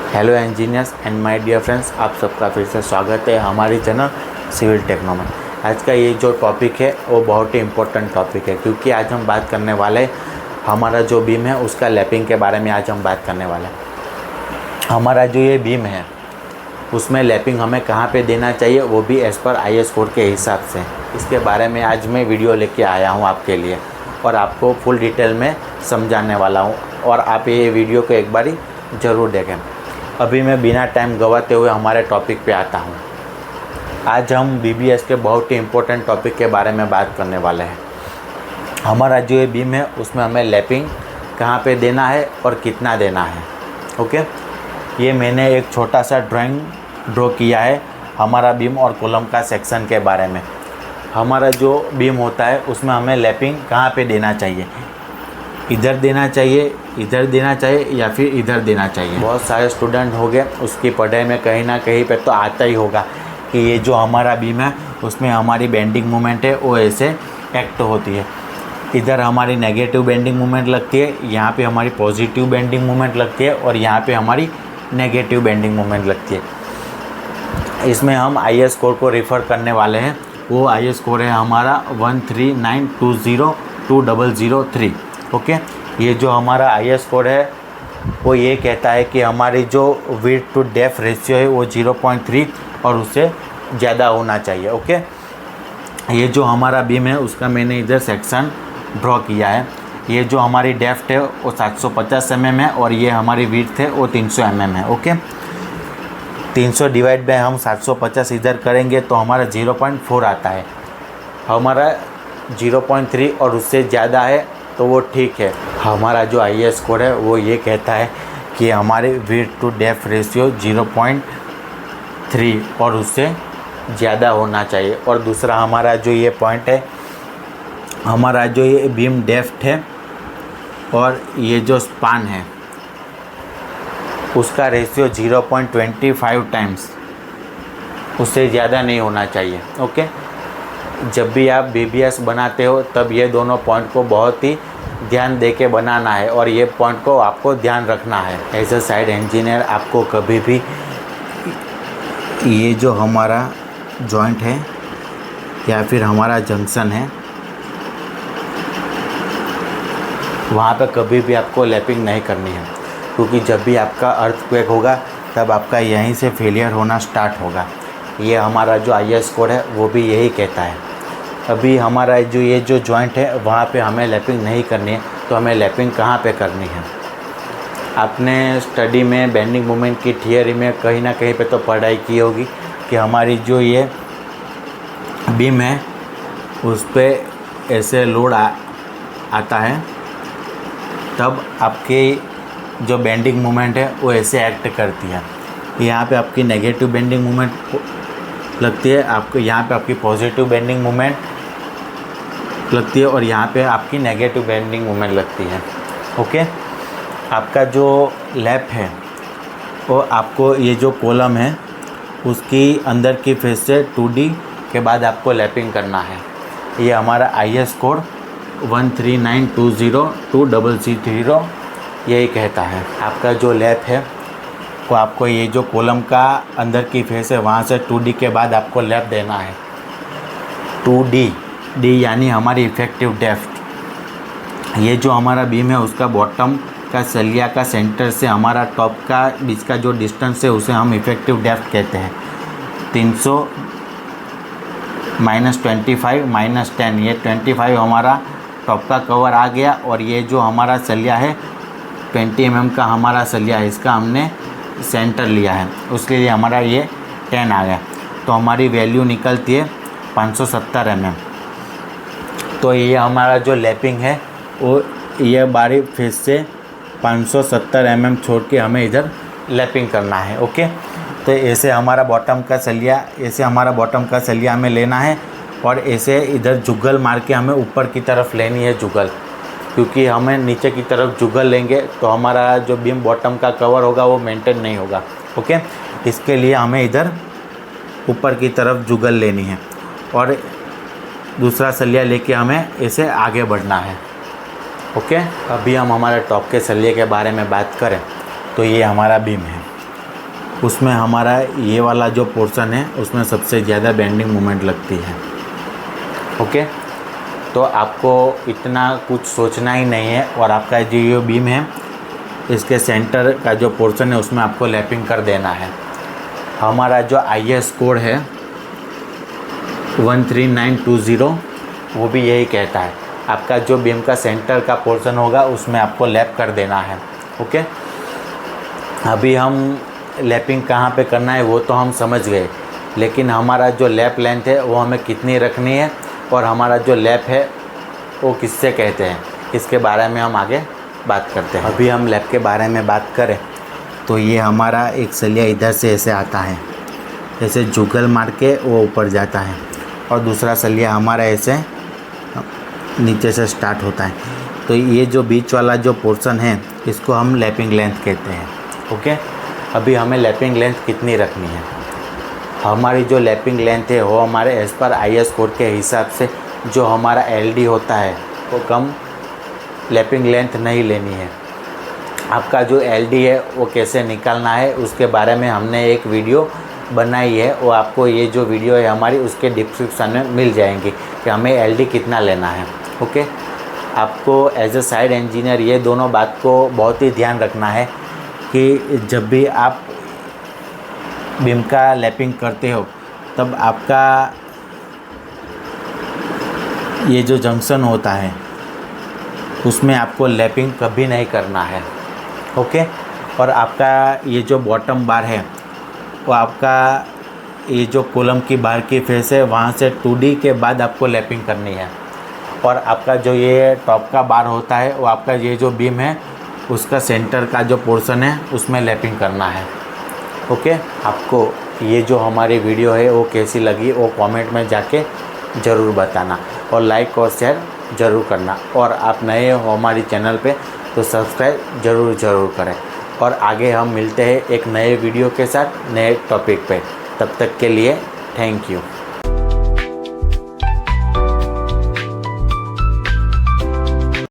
Hello engineers and my dear friends, आप सबका फिर से स्वागत है हमारी चैनल सिविल टेक्नो में। आज का ये जो टॉपिक है वो बहुत ही इम्पोर्टेंट टॉपिक है, क्योंकि आज हम बात करने वाले हमारा जो बीम है उसका लैपिंग के बारे में आज हम बात करने वाले हैं। हमारा जो ये बीम है उसमें लैपिंग हमें कहाँ पे देना चाहिए, वो भी एज़ पर IS कोड के हिसाब से। इसके बारे में आज मैं वीडियो लेके आया हूँ आपके लिए और आपको फुल डिटेल में समझाने वाला हूँ, और आप ये वीडियो को एक बारी ज़रूर देखें। अभी मैं बिना टाइम गवाते हुए हमारे टॉपिक पे आता हूँ। आज हम BBS के बहुत ही इम्पोर्टेंट टॉपिक के बारे में बात करने वाले हैं। हमारा जो ये बीम है उसमें हमें लैपिंग कहाँ पे देना है और कितना देना है। ओके, ये मैंने एक छोटा सा ड्रॉ किया है हमारा बीम और कॉलम का सेक्शन के बारे में। हमारा जो बीम होता है उसमें हमें लैपिंग कहाँ पे देना चाहिए, इधर देना चाहिए, इधर देना चाहिए या फिर इधर देना चाहिए। बहुत सारे स्टूडेंट हो गए, उसकी पढ़ाई में कहीं ना कहीं पे तो आता ही होगा कि ये जो हमारा बीम है उसमें हमारी बेंडिंग मोमेंट है वो ऐसे एक्ट होती है। इधर हमारी नेगेटिव बेंडिंग मोमेंट लगती है, यहाँ पे हमारी पॉजिटिव बेंडिंग मोमेंट लगती है और यहाँ पे हमारी नेगेटिव बेंडिंग मोमेंट लगती है। इसमें हम IS कोड को रेफ़र करने वाले हैं। वो IS कोड है हमारा 139202003। ओके, ये जो हमारा IS कोड है वो ये कहता है कि हमारी जो विड्थ टू डेप्थ रेशियो है वो 0.3 और उससे ज़्यादा होना चाहिए। ओके, ये जो हमारा बीम है उसका मैंने इधर सेक्शन ड्रॉ किया है। ये जो हमारी डेप्थ है वो 750 mm है और ये हमारी विड्थ है वो 300 mm है। ओके, 300 डिवाइड बाय हम 750 इधर करेंगे तो हमारा 0.4 आता है। हमारा 0.3 और उससे ज़्यादा है तो वो ठीक है। हमारा जो IS कोड है वो ये कहता है कि हमारे विड्थ टू डेप्थ रेशियो 0.3 और उससे ज़्यादा होना चाहिए। और दूसरा हमारा जो ये पॉइंट है, हमारा जो ये बीम डेप्थ है और ये जो स्पान है उसका रेशियो 0.25 टाइम्स, उससे ज़्यादा नहीं होना चाहिए। ओके, जब भी आप BBS बनाते हो तब ये दोनों पॉइंट को बहुत ही ध्यान दे के बनाना है और ये पॉइंट को आपको ध्यान रखना है। एज अ साइड इंजीनियर आपको कभी भी ये जो हमारा जॉइंट है या फिर हमारा जंक्शन है वहाँ पे कभी भी आपको लैपिंग नहीं करनी है, क्योंकि जब भी आपका अर्थक्वेक होगा तब आपका यहीं से फेलियर होना स्टार्ट होगा। ये हमारा जो IS कोड है वो भी यही कहता है। अभी हमारा जो ये जो जॉइंट है वहाँ पे हमें लैपिंग नहीं करनी है, तो हमें लैपिंग कहाँ पे करनी है। आपने स्टडी में बेंडिंग मोमेंट की थियरी में कहीं ना कहीं पे तो पढ़ाई की होगी कि हमारी जो ये बीम है उस पर ऐसे लोड आता है तब आपकी जो बेंडिंग मोमेंट है वो ऐसे एक्ट करती है। यहाँ पे आपकी नेगेटिव बेंडिंग मोमेंट लगती है, आपको यहाँ पे आपकी पॉजिटिव बेंडिंग मोमेंट लगती है और यहाँ पे आपकी नेगेटिव बेंडिंग मोमेंट लगती है। ओके, आपका जो लैप है वो आपको ये जो कॉलम है उसकी अंदर की फेस से 2D के बाद आपको लैपिंग करना है। ये हमारा IS कोड 139202030 यही कहता है। आपका जो लैप है तो आपको ये जो कॉलम का अंदर की फेस है वहाँ से 2D के बाद आपको लैप देना है। 2D यानी हमारी इफेक्टिव डेप्थ। ये जो हमारा बीम है उसका बॉटम का सलिया का सेंटर से हमारा टॉप का बीच का जो डिस्टेंस है उसे हम इफेक्टिव डेप्थ कहते हैं। 300 -25 -10, ये 25 हमारा टॉप का कवर आ गया और ये जो हमारा सलिया है 20 mm का हमारा सलिया है, इसका हमने सेंटर लिया है, उसके लिए हमारा ये 10 आ गया। तो हमारी वैल्यू निकलती है 570 mm। तो ये हमारा जो लैपिंग है वो ये बारी फेस से 570 mm छोड़ के हमें इधर लैपिंग करना है। ओके, तो ऐसे हमारा बॉटम का सलिया हमें लेना है और ऐसे इधर जुगल मार के हमें ऊपर की तरफ लेनी है जुगल, क्योंकि हमें नीचे की तरफ जुगल लेंगे तो हमारा जो बीम बॉटम का कवर होगा वो मेंटेन नहीं होगा। ओके, इसके लिए हमें इधर ऊपर की तरफ जुगल लेनी है और दूसरा सलिया लेके हमें ऐसे आगे बढ़ना है। ओके, अभी हम हमारे टॉप के सलिए के बारे में बात करें तो ये हमारा बीम है। उसमें हमारा ये वाला जो पोर्शन है उसमें सबसे ज़्यादा बेंडिंग मोमेंट लगती है। ओके, तो आपको इतना कुछ सोचना ही नहीं है और आपका जो ये बीम है इसके सेंटर का जो पोर्शन है उसमें आपको लैपिंग कर देना है। हमारा जो IS कोड है 13920 वो भी यही कहता है, आपका जो बीम का सेंटर का पोर्शन होगा उसमें आपको लैप कर देना है। ओके, अभी हम लैपिंग कहाँ पे करना है वो तो हम समझ गए, लेकिन हमारा जो लैप लेंथ है वो हमें कितनी रखनी है और हमारा जो लैप है वो किससे कहते हैं, इसके बारे में हम आगे बात करते हैं। अभी हम लैप के बारे में बात करें तो ये हमारा एक सलिया इधर से ऐसे आता है, ऐसे जुगल मार के वो ऊपर जाता है और दूसरा सलिया हमारा ऐसे नीचे से स्टार्ट होता है। तो ये जो बीच वाला जो पोर्शन है इसको हम लैपिंग लेंथ कहते हैं। ओके, अभी हमें लैपिंग लेंथ कितनी रखनी है? हमारी जो लैपिंग लेंथ है वो हमारे एज़ पर IS कोड के हिसाब से जो हमारा LD होता है वो कम लैपिंग लेंथ नहीं लेनी है। आपका जो LD है वो कैसे निकालना है उसके बारे में हमने एक वीडियो बनाई है, वो आपको ये जो वीडियो है हमारी उसके डिस्क्रिप्शन में मिल जाएंगी कि हमें LD कितना लेना है। ओके, आपको एज ए साइड इंजीनियर ये दोनों बात को बहुत ही ध्यान रखना है कि जब भी आप बीम का लैपिंग करते हो तब आपका ये जो जंक्शन होता है उसमें आपको लैपिंग कभी नहीं करना है। ओके, और आपका ये जो बॉटम बार है वो आपका ये जो कॉलम की बाहर की फेस है वहाँ से 2D के बाद आपको लैपिंग करनी है, और आपका जो ये टॉप का बार होता है वो आपका ये जो बीम है उसका सेंटर का जो पोर्शन है उसमें लैपिंग करना है। ओके, आपको ये जो हमारी वीडियो है वो कैसी लगी वो कमेंट में जाके ज़रूर बताना और लाइक और शेयर ज़रूर करना, और आप नए हो हमारी चैनल पे तो सब्सक्राइब ज़रूर करें। और आगे हम मिलते हैं एक नए वीडियो के साथ नए टॉपिक पे, तब तक के लिए थैंक यू।